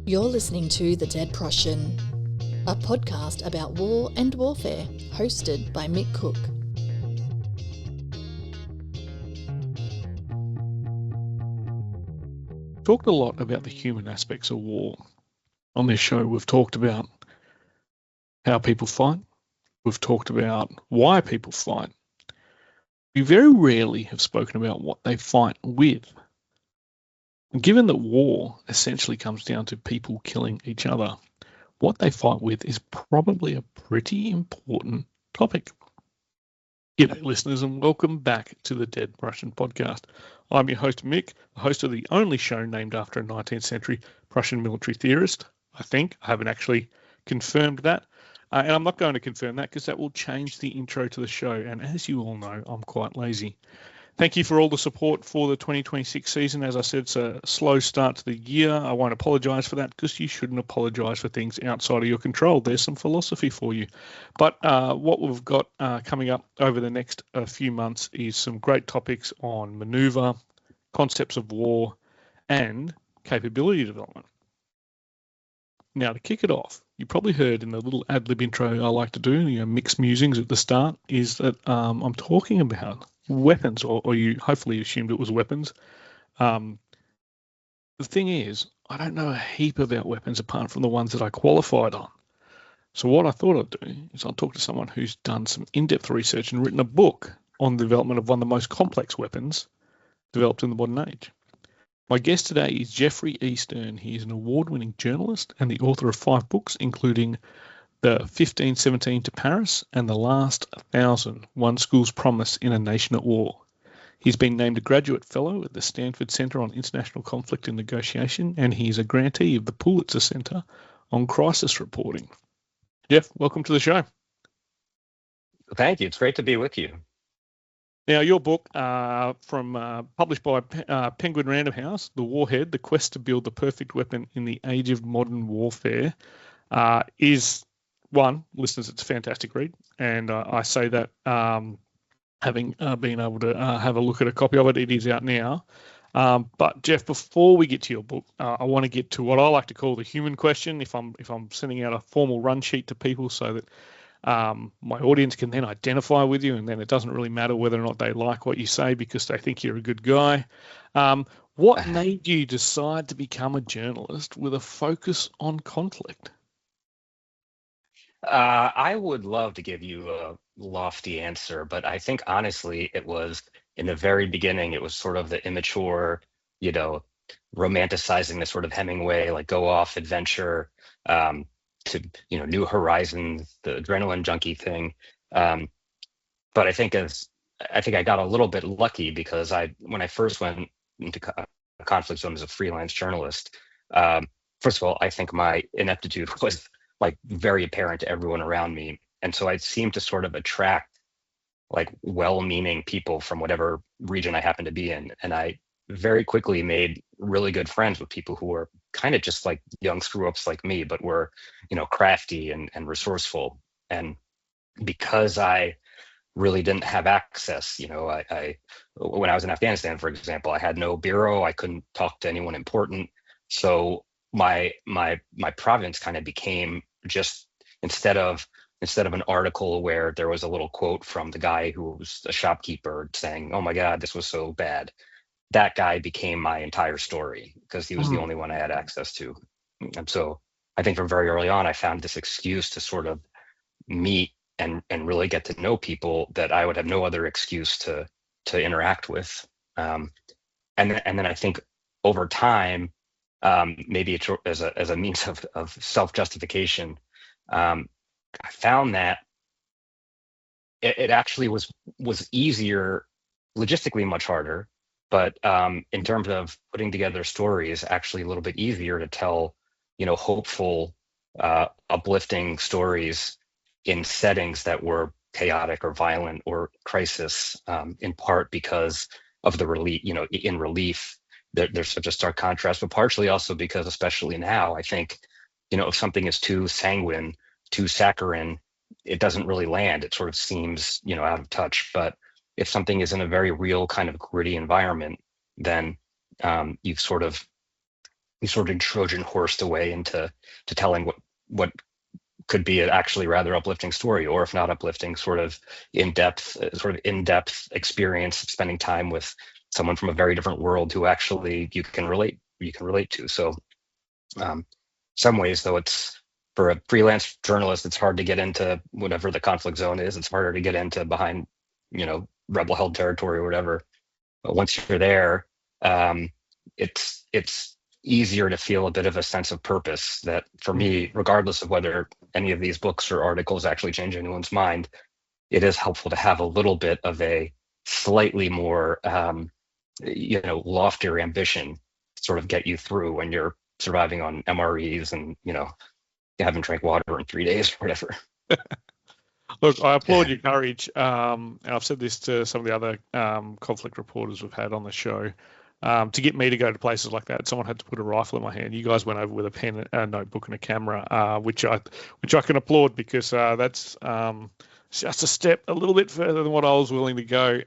You're listening to The Dead Prussian, a podcast about war and warfare, hosted by Mick Cook. Talked a lot about the human aspects of war. On this show, we've talked about how people fight. We've talked about why people fight. We very rarely have spoken about what they fight with. And given that war essentially comes down to people killing each other, what they fight with is probably a pretty important topic. G'day listeners and welcome back to the Dead Prussian podcast. I'm your host Mick, the host of the only show named after a 19th century Prussian military theorist. I haven't actually confirmed that. And I'm not going to confirm that because that will change the intro to the show. And as you all know, I'm quite lazy. Thank you for all the support for the 2026 season. As I said, it's a slow start to the year. I won't apologise for that because you shouldn't apologise for things outside of your control. There's some philosophy for you. But what we've got coming up over the next few months is some great topics on manoeuvre, concepts of war, and capability development. Now, to kick it off, you probably heard in the little ad-lib intro I like to do, mixed musings at the start, is that I'm talking about weapons, or you hopefully assumed it was weapons. The thing is, I don't know a heap about weapons apart from the ones that I qualified on. So what I thought I'd do is I'll talk to someone who's done some in-depth research and written a book on the development of one of the most complex weapons developed in the modern age. My guest today is Jeffery E. Stern. He is an award-winning journalist and the author of 5 books, including The 1517 to Paris and The Last 1,000, One School's Promise in a Nation at War. He's been named a graduate fellow at the Stanford Center on International Conflict and Negotiation, and he is a grantee of the Pulitzer Center on Crisis Reporting. Jeff, welcome to the show. Thank you. It's great to be with you. Now, your book, published by Penguin Random House, The Warhead, The Quest to Build the Perfect Weapon in the Age of Modern Warfare, is one, listeners, it's a fantastic read. And I say that having been able to have a look at a copy of it. It is out now. But Jeff, before we get to your book, I want to get to what I like to call the human question. If I'm sending out a formal run sheet to people so that my audience can then identify with you, and then it doesn't really matter whether or not they like what you say because they think you're a good guy. What made you decide to become a journalist with a focus on conflict? I would love to give you a lofty answer, but I think honestly, it was in the very beginning, it was sort of the immature, romanticizing the sort of Hemingway, like go off adventure, to New Horizons, the adrenaline junkie thing. But I think I got a little bit lucky because when I first went into conflict zone as a freelance journalist, first of all, I think my ineptitude was like very apparent to everyone around me, and so I seemed to sort of attract like well-meaning people from whatever region I happened to be in, and I very quickly made really good friends with people who were kind of just like young screw-ups like me, but were, crafty and resourceful. And because I really didn't have access, I when I was in Afghanistan, for example, I had no bureau, I couldn't talk to anyone important. So my province kind of became just instead of an article where there was a little quote from the guy who was a shopkeeper saying, "Oh my God, this was so bad," that guy became my entire story because he was the only one I had access to. And so I think from very early on, I found this excuse to sort of meet and really get to know people that I would have no other excuse to interact with. And then I think over time, maybe it's as a means of self-justification, I found that it actually was easier, logistically much harder, but in terms of putting together stories, actually a little bit easier to tell, hopeful, uplifting stories in settings that were chaotic or violent or crisis, in part because of the relief, in relief, there's such a stark contrast, but partially also because, especially now, I think, if something is too sanguine, too saccharine, it doesn't really land. It sort of seems, out of touch. But if something is in a very real kind of gritty environment, then you've sort of sort of Trojan horsed away into telling what could be an actually rather uplifting story, or if not uplifting, sort of in-depth experience, spending time with someone from a very different world who actually you can relate to. So some ways, though, it's for a freelance journalist, it's hard to get into whatever the conflict zone is. It's harder to get into behind, rebel held territory or whatever. But once you're there, it's easier to feel a bit of a sense of purpose that, for me, regardless of whether any of these books or articles actually change anyone's mind, it is helpful to have a little bit of a slightly more, loftier ambition to sort of get you through when you're surviving on MREs and, you haven't drank water in 3 days or whatever. Look, I applaud your courage. And I've said this to some of the other conflict reporters we've had on the show. To get me to go to places like that, someone had to put a rifle in my hand. You guys went over with a pen, a notebook, and a camera, which I can applaud, because that's just a step a little bit further than what I was willing to go.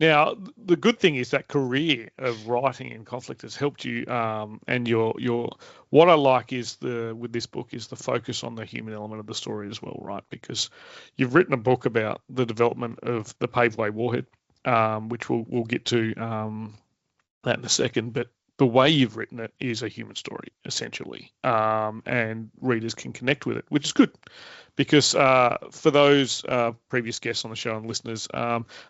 Now, the good thing is that career of writing in conflict has helped you, and your what I like is with this book is the focus on the human element of the story as well, right? Because you've written a book about the development of the Paveway Warhead, which we'll get to that in a second, but the way you've written it is a human story, essentially, and readers can connect with it, which is good. Because for those previous guests on the show and listeners,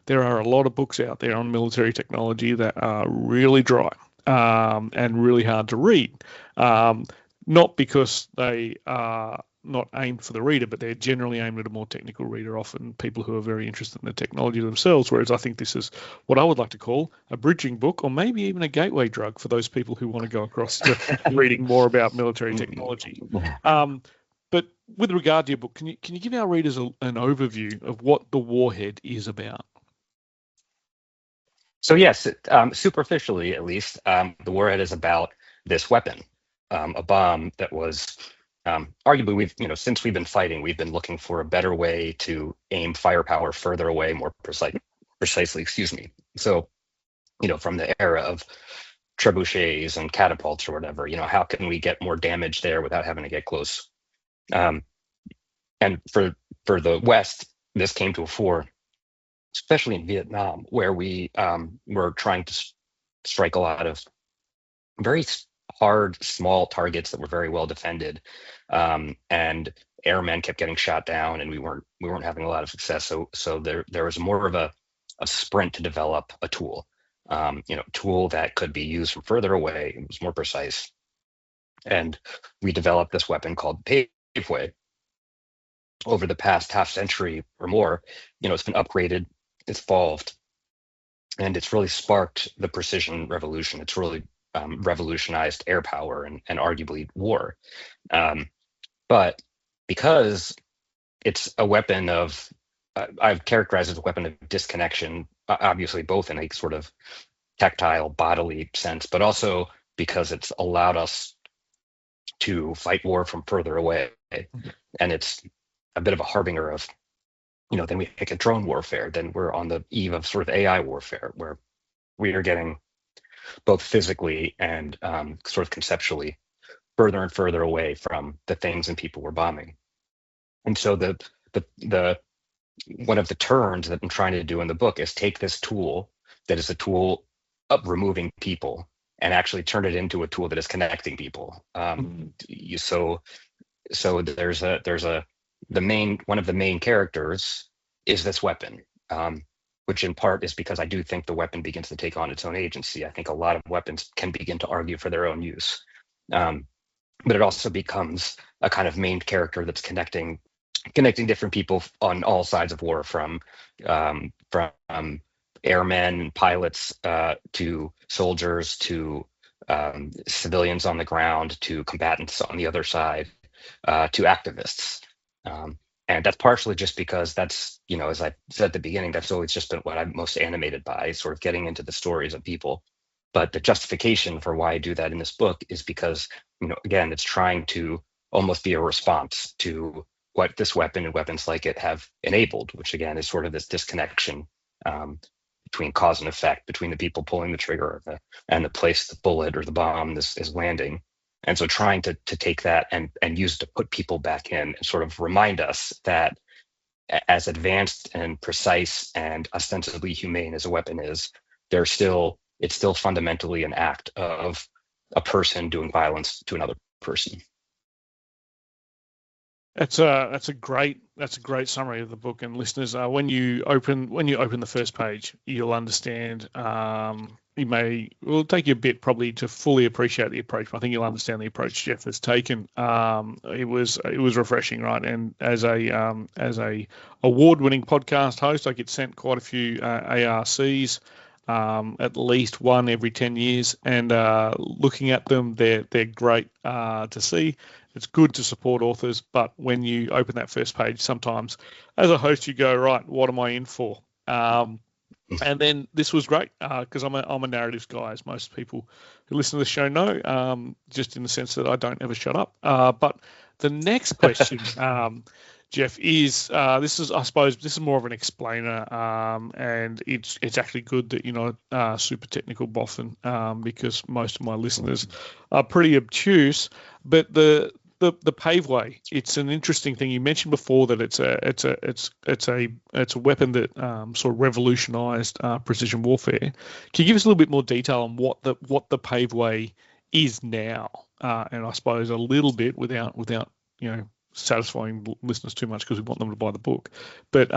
there are a lot of books out there on military technology that are really dry and really hard to read. Not because they are not aimed for the reader, but they're generally aimed at a more technical reader, often people who are very interested in the technology themselves, whereas I think this is what I would like to call a bridging book, or maybe even a gateway drug for those people who want to go across to reading more about military technology. But with regard to your book, can you give our readers an overview of what the Warhead is about? So yes, superficially at least, the Warhead is about this weapon, a bomb that was arguably, since we've been fighting, we've been looking for a better way to aim firepower further away, more precisely. So, from the era of trebuchets and catapults or whatever, how can we get more damage there without having to get close? And for the West, this came to a fore, especially in Vietnam, where we were trying to strike a lot of very hard, small targets that were very well defended, and airmen kept getting shot down, and we weren't having a lot of success. So there was more of a sprint to develop a tool, tool that could be used from further away. It was more precise, and we developed this weapon called Paveway. Over the past half century or more, it's been upgraded, it's evolved, and it's really sparked the precision revolution. It's really revolutionized air power and arguably war. But because it's a weapon of, I've characterized it as a weapon of disconnection, obviously both in a sort of tactile, bodily sense, but also because it's allowed us to fight war from further away. And it's a bit of a harbinger of, then we pick a drone warfare, then we're on the eve of sort of AI warfare, where we are getting both physically and sort of conceptually further and further away from the things and people we're bombing. And so the one of the turns that I'm trying to do in the book is take this tool that is a tool of removing people and actually turn it into a tool that is connecting people. So there's one of the main characters is this weapon, which in part is because I do think the weapon begins to take on its own agency. I think a lot of weapons can begin to argue for their own use, but it also becomes a kind of main character that's connecting different people on all sides of war, from airmen and pilots to soldiers to civilians on the ground to combatants on the other side to activists. And that's partially just because that's, as I said at the beginning, that's always just been what I'm most animated by, sort of getting into the stories of people. But the justification for why I do that in this book is because, again, it's trying to almost be a response to what this weapon and weapons like it have enabled, which again is sort of this disconnection between cause and effect, between the people pulling the trigger and the place the bullet or the bomb is landing. And so trying to take that and use it to put people back in and sort of remind us that as advanced and precise and ostensibly humane as a weapon is, it's still fundamentally an act of a person doing violence to another person. That's a great summary of the book. And listeners, when you open the first page, you'll understand. It'll take you a bit probably to fully appreciate the approach, but I think you'll understand the approach Jeff has taken. It was refreshing, right? And as a award-winning podcast host, I get sent quite a few ARCs. At least one every 10 years, and looking at them, they're great to see. It's good to support authors, but when you open that first page, sometimes as a host you go, right, what am I in for? And then this was great because I'm a narratives guy, as most people who listen to the show know, just in the sense that I don't ever shut up. But the next question, Jeff, is this is more of an explainer, and it's actually good that you're not super technical, Boffin, because most of my listeners are pretty obtuse. But the Paveway, it's an interesting thing. You mentioned before that it's a weapon that sort of revolutionized precision warfare. Can you give us a little bit more detail on what the Paveway is now, and I suppose a little bit without satisfying listeners too much because we want them to buy the book, but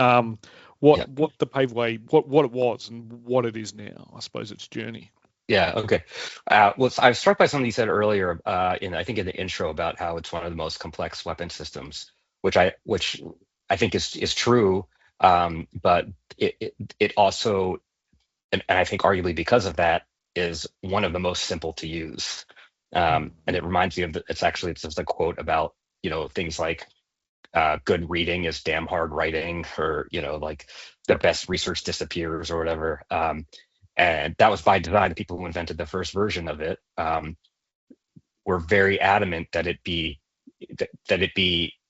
what the Paveway, what it was and what it is now, I suppose its journey. Yeah. Okay. Well, I was struck by something you said earlier, I think in the intro, about how it's one of the most complex weapon systems, which I think is true. But it also, and I think arguably because of that, is one of the most simple to use. And it reminds me of it's just a quote about things like good reading is damn hard writing, or like the best research disappears or whatever. And that was by design. The people who invented the first version of it were very adamant that it be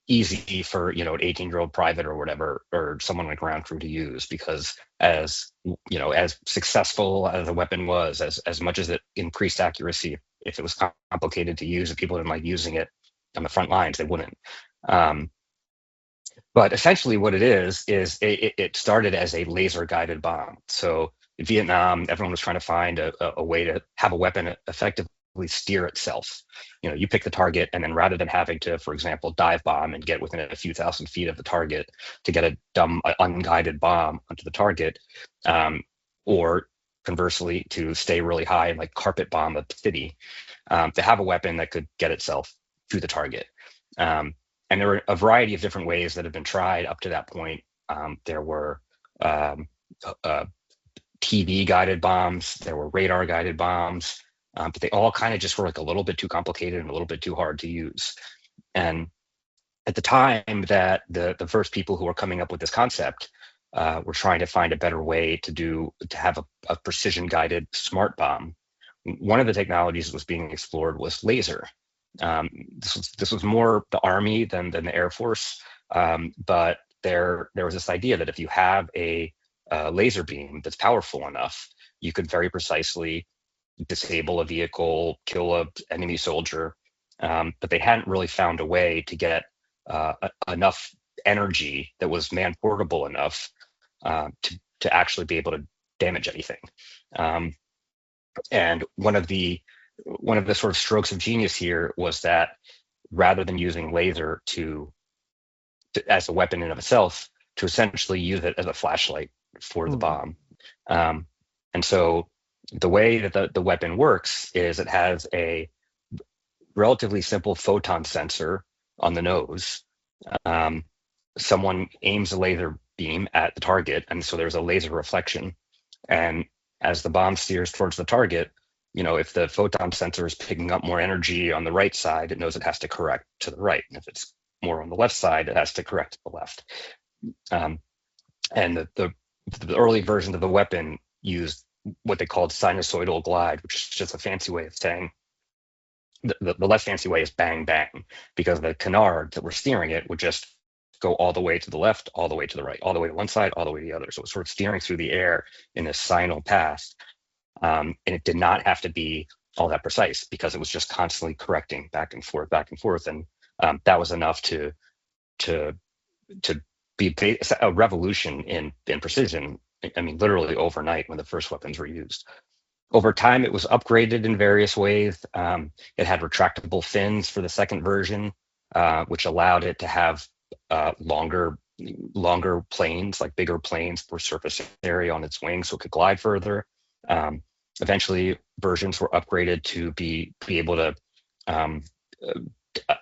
easy for an 18-year-old private or whatever, or someone like ground crew to use, because as successful as the weapon was, as much as it increased accuracy, if it was complicated to use, if people didn't like using it on the front lines, they wouldn't. But essentially what it is it started as a laser guided bomb. So in Vietnam, everyone was trying to find a way to have a weapon effectively steer itself. You pick the target, and then rather than having to, for example, dive bomb and get within a few thousand feet of the target to get a dumb unguided bomb onto the target, or conversely to stay really high and like carpet bomb a city, to have a weapon that could get itself to the target. And there were a variety of different ways that have been tried up to that point. There were TV guided bombs, there were radar guided bombs, but they all kind of just were like a little bit too complicated and a little bit too hard to use. And at the time that the first people who were coming up with this concept were trying to find a better way to have a precision guided smart bomb, one of the technologies that was being explored was laser. This was more the Army than the Air Force, but there was this idea that if you have a laser beam that's powerful enough, you could very precisely disable a vehicle, kill an enemy soldier, but they hadn't really found a way to get enough energy that was man portable enough to actually be able to damage anything. And one of the sort of strokes of genius here was that rather than using laser as a weapon in of itself, to essentially use it as a flashlight for the bomb. And so the way that the weapon works is it has a relatively simple photon sensor on the nose. Someone aims a laser beam at the target, and so there's a laser reflection. And as the bomb steers towards the target, if the photon sensor is picking up more energy on the right side, it knows it has to correct to the right. And if it's more on the left side, it has to correct to the left. And the early versions of the weapon used what they called sinusoidal glide, which is just a fancy way of saying the less fancy way is bang bang, because the canard that we're steering it would just go all the way to the left, all the way to the right, all the way to one side, all the way to the other. So it was sort of steering through the air in this signal path. And it did not have to be all that precise because it was just constantly correcting back and forth. And that was enough to be a revolution in precision. I mean, literally overnight when the first weapons were used. Over time, it was upgraded in various ways. It had retractable fins for the second version, which allowed it to have longer planes, like bigger planes for surface area on its wings, so it could glide further. Eventually, versions were upgraded to be able to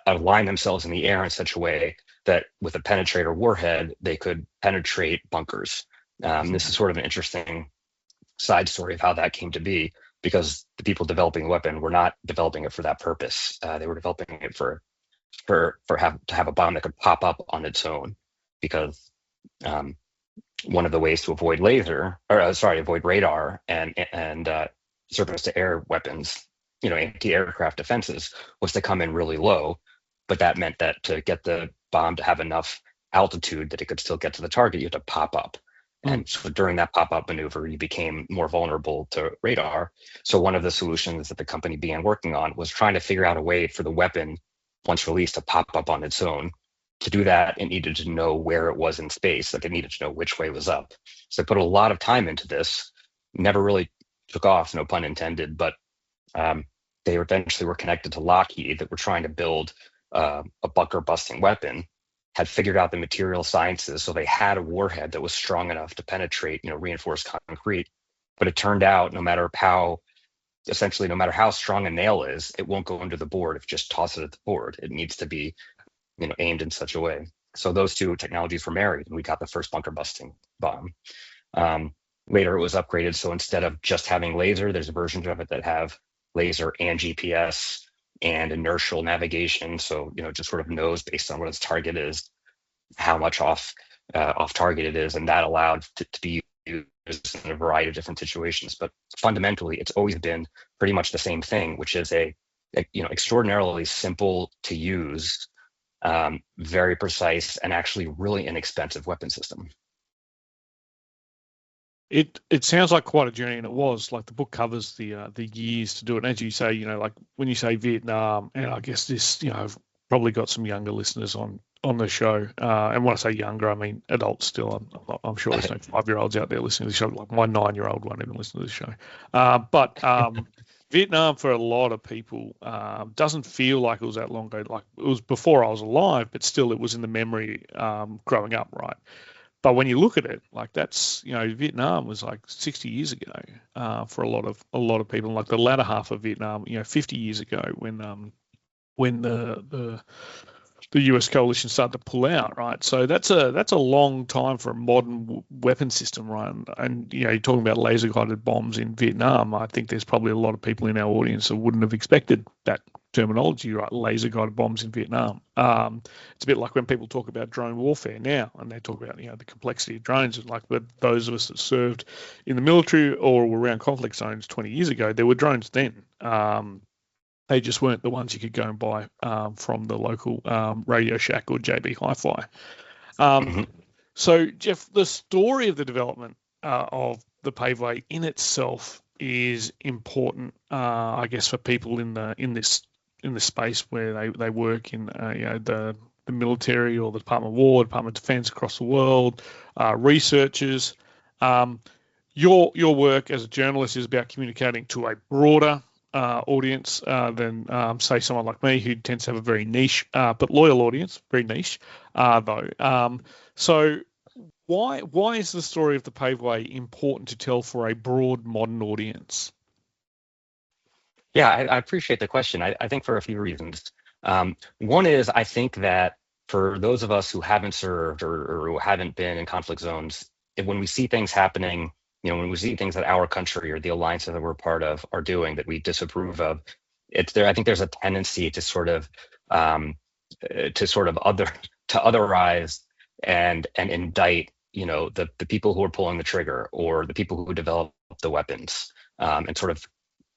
align themselves in the air in such a way that with a penetrator warhead, they could penetrate bunkers. This is sort of an interesting side story of how that came to be, because the people developing the weapon were not developing it for that purpose. They were developing it to have a bomb that could pop up on its own, because one of the ways to avoid avoid radar and surface-to-air weapons, anti-aircraft defenses, was to come in really low. But that meant that to get the bomb to have enough altitude that it could still get to the target, you had to pop up. And so during that pop-up maneuver, you became more vulnerable to radar. So one of the solutions that the company began working on was trying to figure out a way for the weapon, once released, to pop up on its own. To do that, it needed to know where it was in space. Like, it needed to know which way was up. So they put a lot of time into this. Never really took off, no pun intended, but they eventually were connected to Lockheed, that were trying to build a bunker-busting weapon, had figured out the material sciences, so they had a warhead that was strong enough to penetrate, reinforced concrete. But it turned out, no matter how strong a nail is, it won't go under the board if you just toss it at the board. It needs to be, aimed in such a way. So those two technologies were married, and we got the first bunker-busting bomb. Later, it was upgraded, so instead of just having laser, there's versions of it that have laser and GPS and inertial navigation. So, just sort of knows based on what its target is, how much off target it is, and that allowed to be used in a variety of different situations. But fundamentally, it's always been pretty much the same thing, which is a extraordinarily simple to use, very precise, and actually really inexpensive weapon system. It sounds like quite a journey, and it was. Like, the book covers the years to do it. And as you say, like when you say Vietnam, and I guess this, I've probably got some younger listeners on the show. And when I say younger, I mean adults still. I'm sure there's no 5-year-olds out there listening to the show. Like, my 9-year-old won't even listen to the show. But Vietnam, for a lot of people, doesn't feel like it was that long ago. Like, it was before I was alive, but still it was in the memory growing up, right? But when you look at it, like, that's, Vietnam was like 60 years ago for a lot of people. Like, the latter half of Vietnam, 50 years ago, when the US coalition started to pull out, right? So that's a long time for a modern weapon system, right? And you're talking about laser guided bombs in Vietnam. I think there's probably a lot of people in our audience that wouldn't have expected that terminology, right? Laser guided bombs in Vietnam. It's a bit like when people talk about drone warfare now, and they talk about the complexity of drones. Like, but those of us that served in the military or were around conflict zones 20 years ago, there were drones then. They just weren't the ones you could go and buy from the local Radio Shack or JB Hi-Fi. So, Jeff, the story of the development of the Paveway in itself is important, I guess, for people in this space where they work in the military or the Department of War, Department of Defense across the world, researchers. Your work as a journalist is about communicating to a broader audience than, say, someone like me, who tends to have a very niche but loyal audience, very niche, though. So why is the story of the Paveway important to tell for a broad modern audience? Yeah, I appreciate the question. I think for a few reasons. One is, I think that for those of us who haven't served or who haven't been in conflict zones, when we see things happening, when we see things that our country or the alliances that we're part of are doing that we disapprove of, I think there's a tendency to sort of otherize and indict, the people who are pulling the trigger or the people who develop the weapons, and sort of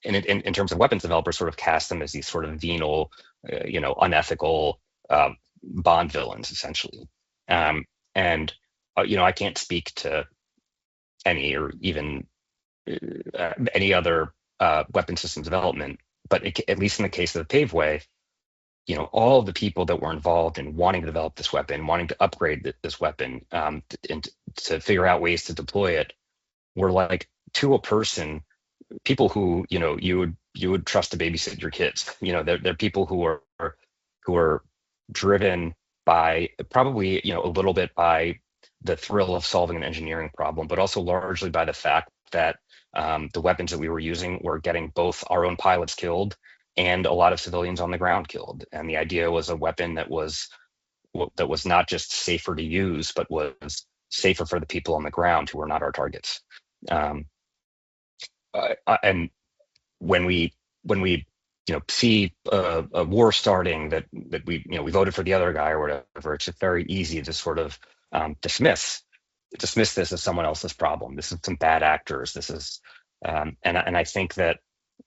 in terms of weapons developers, sort of cast them as these sort of venal, unethical Bond villains, essentially. And I can't speak to any or even any other weapon system development, but at least in the case of the Paveway, all of the people that were involved in wanting to develop this weapon, wanting to upgrade this weapon, and to figure out ways to deploy it, were like, to a person, people who you would trust to babysit your kids. They're people who are driven by probably a little bit by the thrill of solving an engineering problem, but also largely by the fact that the weapons that we were using were getting both our own pilots killed and a lot of civilians on the ground killed. And the idea was a weapon that was not just safer to use, but was safer for the people on the ground who were not our targets. And when we see a war starting that we voted for the other guy or whatever, it's just very easy to sort of dismiss this as someone else's problem. This is some bad actors. This is and I think that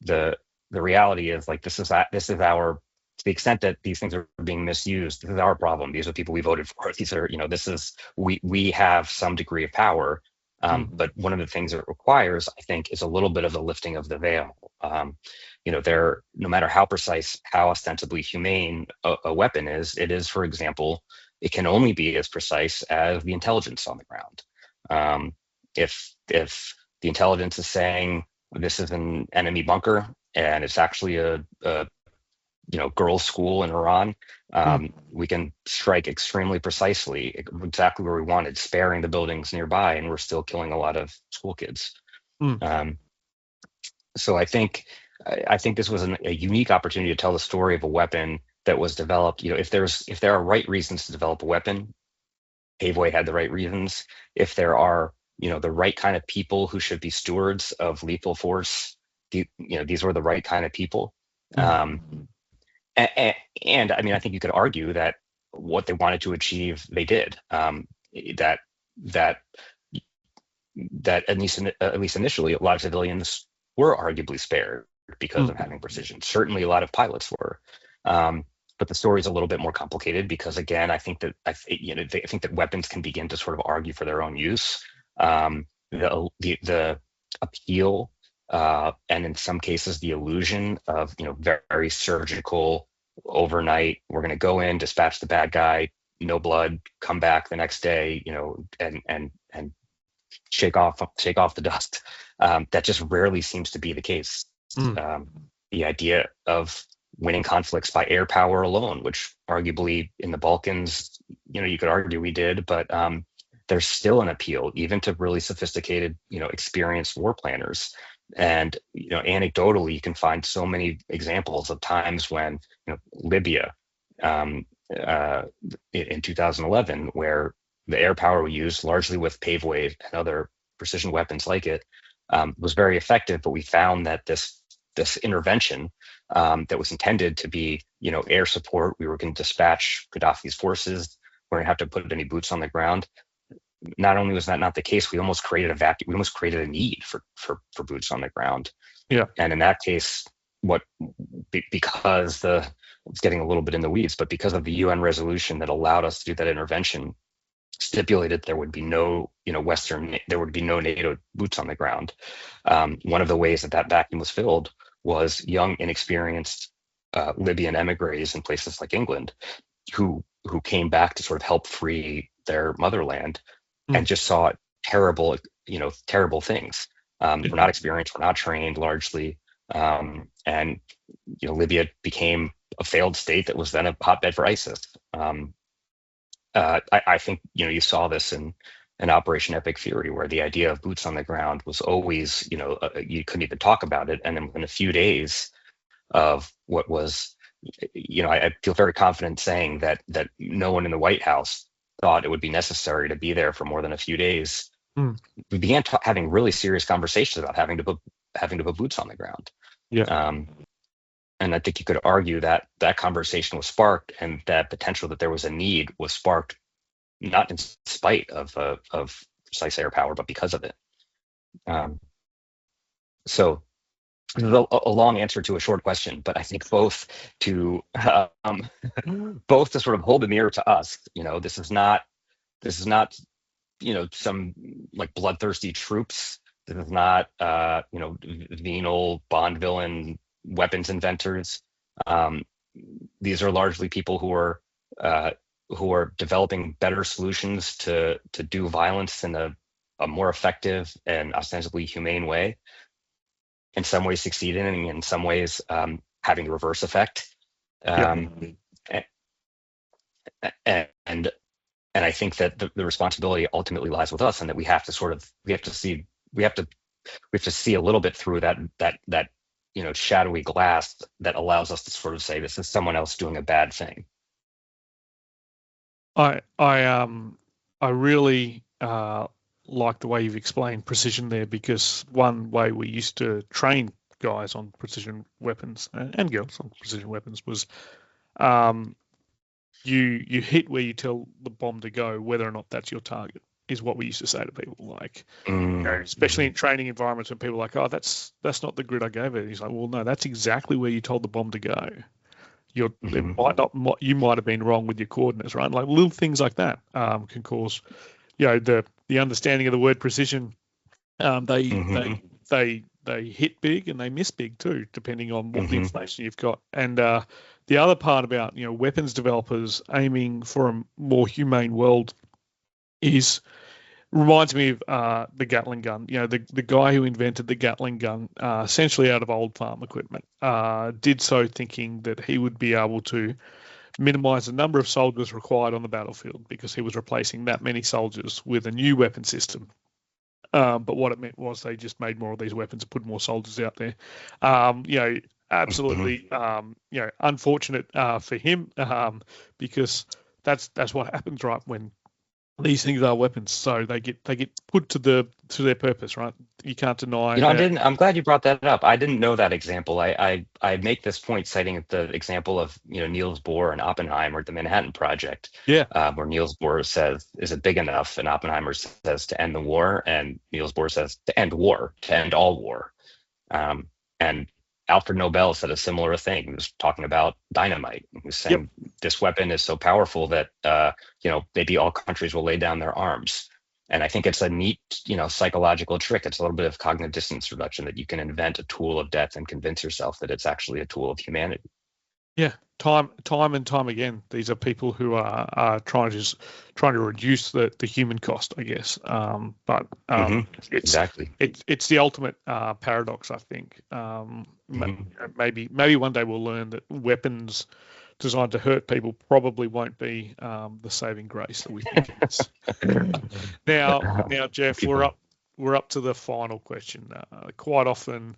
the reality is, like, this is our, to the extent that these things are being misused, this is our problem. These are people we voted for. These are, we have some degree of power. But one of the things it requires, I think, is a little bit of a lifting of the veil. No matter how precise, how ostensibly humane a weapon is, it is, for example, it can only be as precise as the intelligence on the ground. If the intelligence is saying this is an enemy bunker and it's actually a girls' school in Iran, we can strike extremely precisely, exactly where we wanted, sparing the buildings nearby, and we're still killing a lot of school kids. So I think this was a unique opportunity to tell the story of a weapon that was developed. If there are right reasons to develop a weapon, Paveway had the right reasons. If there are the right kind of people who should be stewards of lethal force, these were the right kind of people. And I mean, I think you could argue that what they wanted to achieve, they did. That at least initially, a lot of civilians were arguably spared because of having precision. Certainly, a lot of pilots were. But the story is a little bit more complicated because, again, I think that weapons can begin to sort of argue for their own use. The appeal, and in some cases the illusion of very surgical, overnight, we're going to go in, dispatch the bad guy, no blood, come back the next day, and shake off the dust. That just rarely seems to be the case. The idea of winning conflicts by air power alone, which arguably in the Balkans, you could argue we did, but there's still an appeal even to really sophisticated, experienced war planners. And anecdotally, you can find so many examples of times when Libya in 2011, where the air power we used, largely with Paveway and other precision weapons like it, was very effective. But we found that this intervention that was intended to be air support, we were going to dispatch Gaddafi's forces, we we're going to have to put any boots on the ground. Not only was that not the case, we almost created a vacuum. We almost created a need for boots on the ground. Yeah. And in that case, because it's getting a little bit in the weeds, but because of the UN resolution that allowed us to do that intervention, stipulated there would be no, there would be no NATO boots on the ground. One of the ways that vacuum was filled was young, inexperienced Libyan emigres in places like England, who came back to sort of help free their motherland. And just saw terrible things. We're not experienced, we're not trained largely. And Libya became a failed state that was then a hotbed for ISIS. I think, you saw this in Operation Epic Fury, where the idea of boots on the ground was always, you couldn't even talk about it. And then within a few days of what was, I feel very confident saying that no one in the White House thought it would be necessary to be there for more than a few days. We began having really serious conversations about having to put boots on the ground. Yeah. And I think you could argue that conversation was sparked, and that potential that there was a need was sparked, not in spite of precise air power, but because of it. So this is a long answer to a short question, but I think both to sort of hold the mirror to us. This is not This is not, some like bloodthirsty troops. This is not, venal Bond villain weapons inventors. These are largely people who are developing better solutions to do violence in a more effective and ostensibly humane way. In some ways succeeding, in some ways having the reverse effect. And I think that the responsibility ultimately lies with us, and that we have to see a little bit through that shadowy glass that allows us to sort of say this is someone else doing a bad thing. I really like the way you've explained precision there, because one way we used to train guys on precision weapons and girls on precision weapons was you hit where you tell the bomb to go, whether or not that's your target, is what we used to say to people. Like, especially in training environments when people are like, oh, that's not the grid I gave it. He's like, well, no, that's exactly where you told the bomb to go. You might have been wrong with your coordinates, right? Like little things like that can cause, the understanding of the word precision. They hit big and they miss big too, depending on what the information you've got. And the other part about weapons developers aiming for a more humane world reminds me of the Gatling gun. The guy who invented the Gatling gun, essentially out of old farm equipment, did so thinking that he would be able to minimize the number of soldiers required on the battlefield, because he was replacing that many soldiers with a new weapon system. But what it meant was they just made more of these weapons and put more soldiers out there. Absolutely, unfortunate for him, because that's what happens, right? When these things are weapons, so they get put to their purpose, right? You can't deny. I'm glad you brought that up. I didn't know that example. I make this point citing the example of Niels Bohr and Oppenheimer, the Manhattan Project. Yeah. Where Niels Bohr says, "Is it big enough?" and Oppenheimer says, "To end the war," and Niels Bohr says, "To end war, to end all war." And Alfred Nobel said a similar thing. He was talking about dynamite. He was saying this weapon is so powerful that maybe all countries will lay down their arms. And I think it's a neat, psychological trick. It's a little bit of cognitive dissonance reduction, that you can invent a tool of death and convince yourself that it's actually a tool of humanity. Yeah, time and time again, these are people who are trying to reduce the human cost, I guess. Exactly. It's the ultimate paradox, I think. Maybe one day we'll learn that weapons designed to hurt people probably won't be the saving grace that we think it is. Now, Jeff, we're up to the final question. Quite often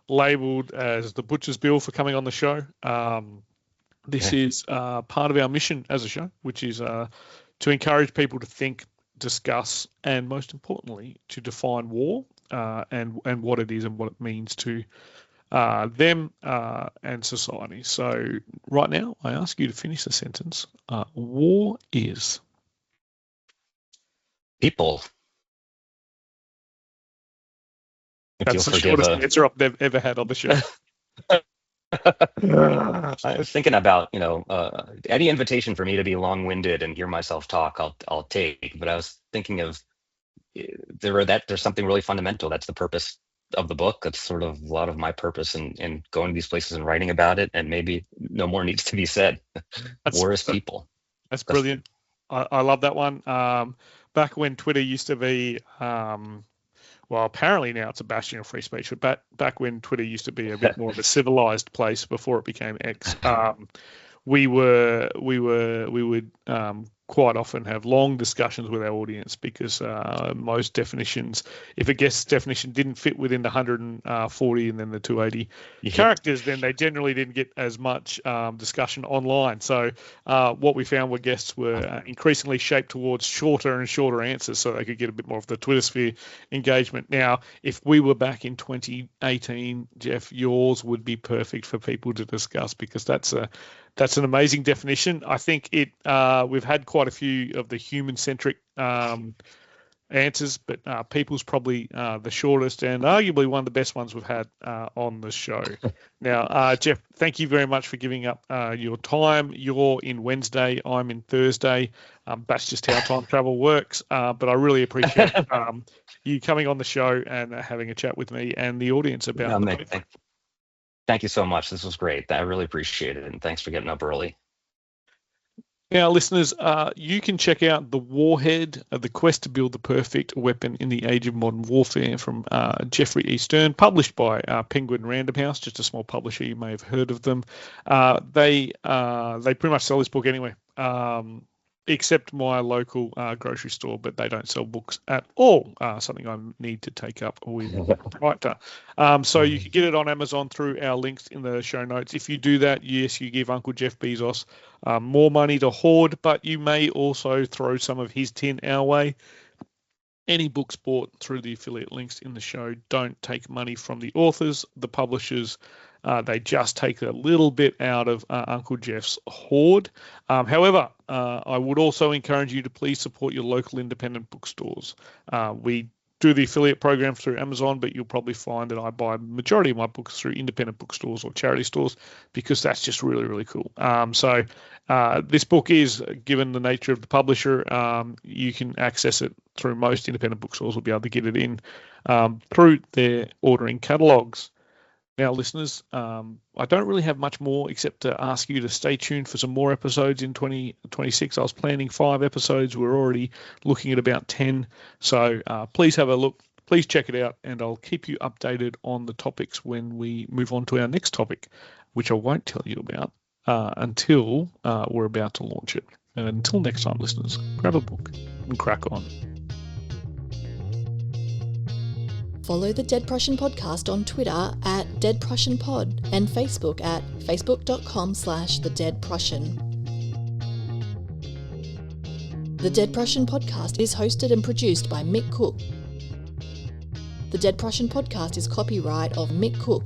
labelled as the butcher's bill for coming on the show. This is part of our mission as a show, which is to encourage people to think, discuss, and most importantly, to define war and what it is and what it means to them and society. So right now, I ask you to finish the sentence. War is people. That's the shortest answer I've ever had on the show. I was thinking about, any invitation for me to be long-winded and hear myself talk, I'll take. But I was thinking of there's something really fundamental. That's the purpose of the book. That's sort of a lot of my purpose in going to these places and writing about it. And maybe no more needs to be said. War is people. That's brilliant. I love that one. Back when Twitter used to be, well, apparently now it's a bastion of free speech, but back when Twitter used to be a bit more of a civilized place before it became X, we would quite often have long discussions with our audience, because most definitions, if a guest definition didn't fit within the 140 and then the 280 characters, then they generally didn't get as much discussion online. So what we found were guests were increasingly shaped towards shorter and shorter answers, so they could get a bit more of the Twitter sphere engagement. Now, if we were back in 2018, Jeff, yours would be perfect for people to discuss, because that's an amazing definition. I think we've had quite a few of the human-centric answers, but People's probably the shortest and arguably one of the best ones we've had on the show. Now, Jeff, thank you very much for giving up your time. You're in Wednesday, I'm in Thursday. That's just how time travel works. But I really appreciate you coming on the show and having a chat with me and the audience about Mick, thank you so much. This was great. I really appreciate it, and thanks for getting up early. Now, listeners, you can check out The Warhead, The Quest to Build the Perfect Weapon in the Age of Modern Warfare from Jeffery E. Stern, published by Penguin Random House, just a small publisher. You may have heard of them. They pretty much sell this book anyway, except my local grocery store, but they don't sell books at all, something I need to take up with the writer. So you can get it on Amazon through our links in the show notes. If you do that, yes, you give Uncle Jeff Bezos more money to hoard, but you may also throw some of his tin our way. Any books bought through the affiliate links in the show don't take money from the authors, the publishers. They just take a little bit out of Uncle Jeff's hoard. However, I would also encourage you to please support your local independent bookstores. We do the affiliate program through Amazon, but you'll probably find that I buy the majority of my books through independent bookstores or charity stores because that's just really, really cool. So this book is, given the nature of the publisher, you can access it through most independent bookstores. Will be able to get it in through their ordering catalogs. Now, listeners, I don't really have much more except to ask you to stay tuned for some more episodes in 2026. I was planning 5 episodes. We're already looking at about 10. So please have a look. Please check it out, and I'll keep you updated on the topics when we move on to our next topic, which I won't tell you about until we're about to launch it. And until next time, listeners, grab a book and crack on. Follow the Dead Prussian podcast on Twitter at Dead Prussian Pod and Facebook at facebook.com/The Dead Prussian. The Dead Prussian podcast is hosted and produced by Mick Cook. The Dead Prussian podcast is copyright of Mick Cook.